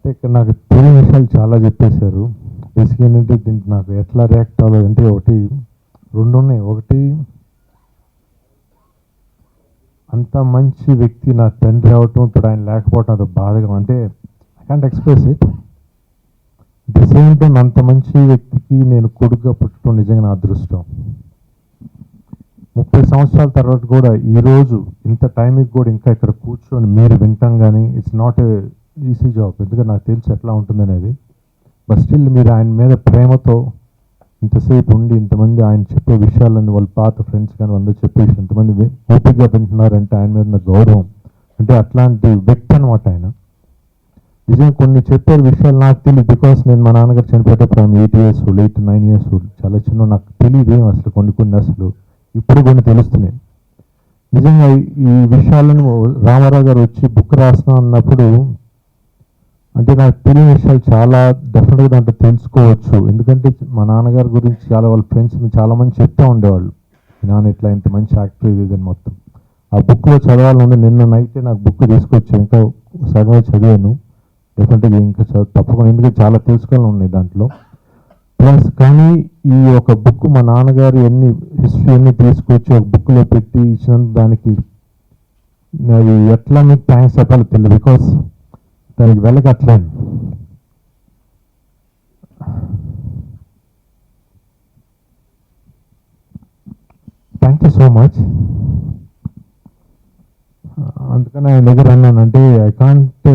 అంటే ఇక్కడ నాకు తెలియని విషయాలు చాలా చెప్పేశారు. బేసిక్ ఏంటంటే దీనికి నాకు ఎట్లా రియాక్ట్ అవ్వాలంటే రెండు ఉన్నాయి. ఒకటి, అంత మంచి వ్యక్తి నా తండ్రి అవటం, ఇప్పుడు ఆయన లేకపోవటం అది బాధగా, అంటే I can't express it. The same time అంత మంచి వ్యక్తికి నేను కొడుకుగా పుట్టడం నిజంగా నా అదృష్టం. 30 సంవత్సరాల తర్వాత కూడా ఈరోజు ఇంత టైంకి కూడా ఇంకా ఇక్కడ కూర్చొని మీరు వింటాం కానీ it's not a easy job, ఎందుకంటే నాకు తెలిసి ఎట్లా ఉంటుందనేది. బట్ స్టిల్ మీరు ఆయన మీద ప్రేమతో ఇంతసేపు ఉండి ఇంతమంది ఆయన చెప్పే విషయాలన్నీ వాళ్ళ పాత ఫ్రెండ్స్ కానీ అందరూ చెప్పేసి ఇంతమంది ఓపికగా వింటున్నారంటే ఆయన మీద ఉన్న గౌరవం, అంటే అట్లాంటి వ్యక్తి అనమాట ఆయన. నిజంగా కొన్ని చెప్పే విషయాలు నాకు తెలియదు, బికాస్ నేను మా నాన్నగారు చనిపోయేటప్పుడు 8 years old, 8 to 9 years old, చాలా చిన్న, నాకు తెలియదు అసలు కొన్ని అసలు ఇప్పుడు కొన్ని తెలుస్తున్నాయి. నిజంగా ఈ విషయాలను రామారావు గారు వచ్చి బుక్ రాస్తున్నా అన్నప్పుడు అంటే నాకు తెలియని విషయాలు చాలా డెఫినెట్గా దాంట్లో తెలుసుకోవచ్చు. ఎందుకంటే మా నాన్నగారి గురించి చాలా వాళ్ళ ఫ్రెండ్స్ చాలామంది చెప్తూ ఉండేవాళ్ళు, నాన్న ఇట్లా ఇంత మంచి యాక్టర్ ఇది మొత్తం. ఆ బుక్లో చదవాలని నిన్న నైటే నాకు బుక్ తీసుకొచ్చాను, ఇంకా సగమే చదివాను. డెఫినెట్గా ఇంకా తప్పకుండా, ఎందుకంటే చాలా తెలుసుకోవాలని ఉన్నాయి దాంట్లో. ప్లస్ కానీ ఈ ఒక బుక్ మా నాన్నగారు హిస్టరీ అన్ని తీసుకొచ్చి ఒక బుక్లో పెట్టి ఇచ్చినందుకు దానికి అది ఎట్లా మీకు థ్యాంక్స్ చెప్పాలో తెలియదు, బికాస్ దానికి వెళ్ళగట్లేను. Thank you so much. అందుకని ఆయన దగ్గర అన్నాను, అంటే ఐ కాంట్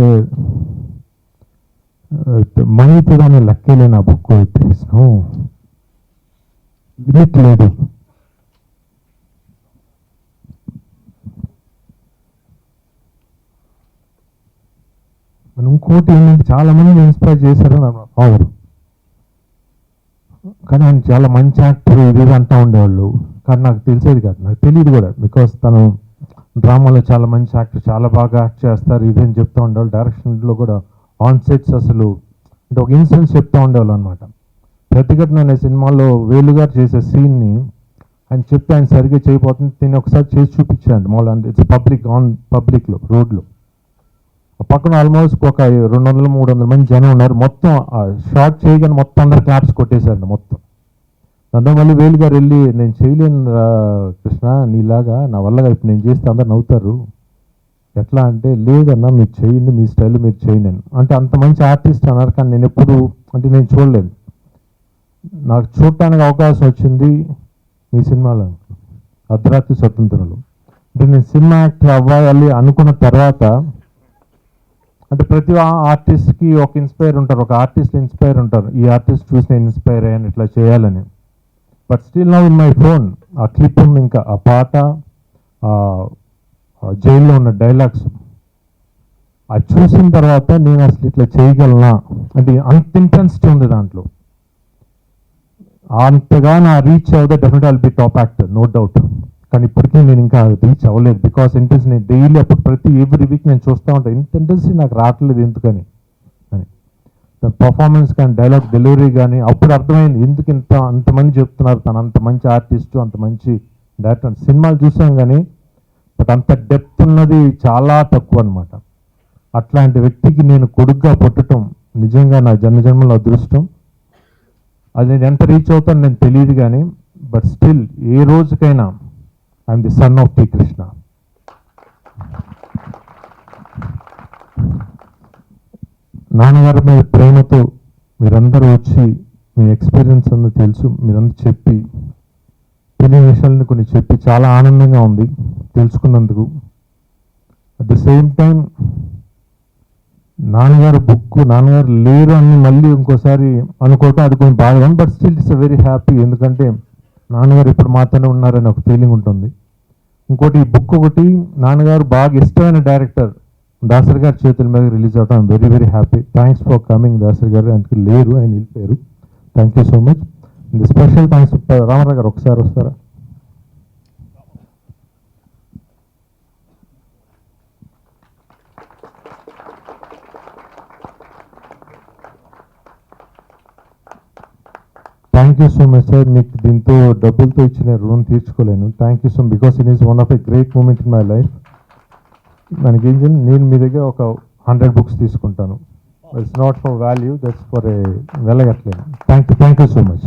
మనీతో దాన్ని లెక్కలేను. ఆ బుక్ లిమిట్ లేదు. ఇంకోటి ఏంటంటే చాలా మంది ఇన్స్పైర్ చేశారు నా ఫాదర్, కానీ ఆయన చాలా మంచి యాక్టర్ ఇది అంటూ ఉండేవాళ్ళు, కానీ నాకు తెలిసేది కాదు, నాకు తెలియదు కూడా. బికాస్ తను డ్రామాలో చాలా మంచి యాక్టర్, చాలా బాగా యాక్ట్ చేస్తారు ఇది అని చెప్తూ ఉండేవాళ్ళు. డైరెక్షన్లో కూడా ఆన్ సెట్స్ అసలు అంటే ఒక ఇన్సిడెంట్స్ చెప్తూ ఉండేవాళ్ళు అనమాట. ప్రతిఘటన అనే సినిమాలో వేలుగారు చేసే సీన్ని ఆయన చెప్తే ఆయన సరిగ్గా చేయబోతుంది, దీన్ని ఒకసారి చేసి చూపించాడు. మామూలు ఇట్స్ పబ్లిక్లో రోడ్లో పక్కన ఆల్మోస్ట్ ఒక 200-300 మంది జనం ఉన్నారు. మొత్తం షార్ట్ చేయగానే మొత్తం అందరు క్లాప్స్ కొట్టేశారు మొత్తం. దాంతో మళ్ళీ వేలుగారు వెళ్ళి, నేను చేయలేను కృష్ణ నీలాగా, నా వల్ల ఇప్పుడు నేను చేస్తే అందరు నవ్వుతారు, ఎట్లా అంటే లేదన్నా మీరు చేయండి, మీ స్టైల్ మీరు చేయండి అంటే అంత మంచి ఆర్టిస్ట్ అన్నారు. కానీ నేను ఎప్పుడు అంటే నేను చూడలేదు, నాకు చూడటానికి అవకాశం వచ్చింది మీ సినిమాలో అర్ధరాత్రి స్వతంత్రంలో. అంటే నేను సినిమా యాక్టర్ అవ్వాలి అనుకున్న తర్వాత, అంటే ప్రతి ఆర్టిస్ట్కి ఒక ఇన్స్పైర్ ఉంటారు, ఒక ఆర్టిస్ట్ ఇన్స్పైర్ ఉంటారు, ఈ ఆర్టిస్ట్ చూసి నేను ఇన్స్పైర్ అయ్యాను ఇట్లా చేయాలని. But still now in my phone ఆ క్లిప్ ఉంది, ఇంకా ఆ పాట, జైల్లో ఉన్న డైలాగ్స్ అది చూసిన తర్వాత నేను అసలు ఇట్లా చేయగలనా అంటే అంత ఇంటెన్సిటీ ఉంది దాంట్లో. అంతగా నా రీచ్ అవుతే definite I'll be top actor, no doubt. కానీ ఇప్పటికీ నేను ఇంకా రీచ్ అవ్వలేదు, బికాస్ ఇంట్రెస్ట్ నేను డైలీ అప్పుడు ఎవ్రీ వీక్ నేను చూస్తూ ఉంటాను, ఇంత ఇంట్రెస్ట్ నాకు రావట్లేదు ఎందుకని అని. పర్ఫార్మెన్స్ కానీ డైలాగ్ డెలివరీ కానీ అప్పుడు అర్థమైంది ఎందుకు అంతమంది చెప్తున్నారు తను అంత మంచి ఆర్టిస్టు, అంత మంచి డైరెక్టర్. సినిమాలు చూసాం కానీ బట్ అంత డెప్త్ ఉన్నది చాలా తక్కువ అనమాట. అట్లాంటి వ్యక్తికి నేను కొడుకుగా పుట్టడం నిజంగా నా జన్మజన్మల అదృష్టం. అది నేను ఎంత రీచ్ అవుతాను నేను తెలియదు కానీ, బట్ స్టిల్ ఏ రోజుకైనా I'm the son of T Krishna. నాన్నగారి మీద ప్రేమతో మీరందరూ వచ్చి మీ ఎక్స్పీరియన్స్ అంతా తెలుసు, మీరందరూ చెప్పి తెలియని విషయాలను కొన్ని చెప్పి చాలా ఆనందంగా ఉంది తెలుసుకున్నందుకు. అట్ ది సేమ్ టైం నాన్నగారు బుక్, నాన్నగారు లేరు అని మళ్ళీ ఇంకోసారి అనుకోవటం అది కొంచెం బాగా, but still it's very happy, ఎందుకంటే నాన్నగారు ఇప్పుడు మాత్రమే ఉన్నారని ఒక ఫీలింగ్ ఉంటుంది. ఇంకోటి ఈ బుక్ ఒకటి నాన్నగారు బాగా ఇష్టమైన డైరెక్టర్ దాసరి గారి చేతుల మీద రిలీజ్ అవడం I'm very very happy. Thanks for coming Dasari garu, ఆయనకి లేరు, ఆయన వెళ్ళిపోయారు. Thank you so much. Special thanks Ramarao garu, ఒకసారి వస్తారా? Thank you so much sir. మీకు దీంతో డబ్బులతో ఇచ్చిన రుణం తీర్చుకోలేను. Thank you so much, because it is one of a great moment in my life. దానికి ఏం చేయాలి, నేను మీ దగ్గర ఒక 100 books తీసుకుంటాను. It's not for value, that's for a వెళ్ళగట్లేదు. Thank you so much.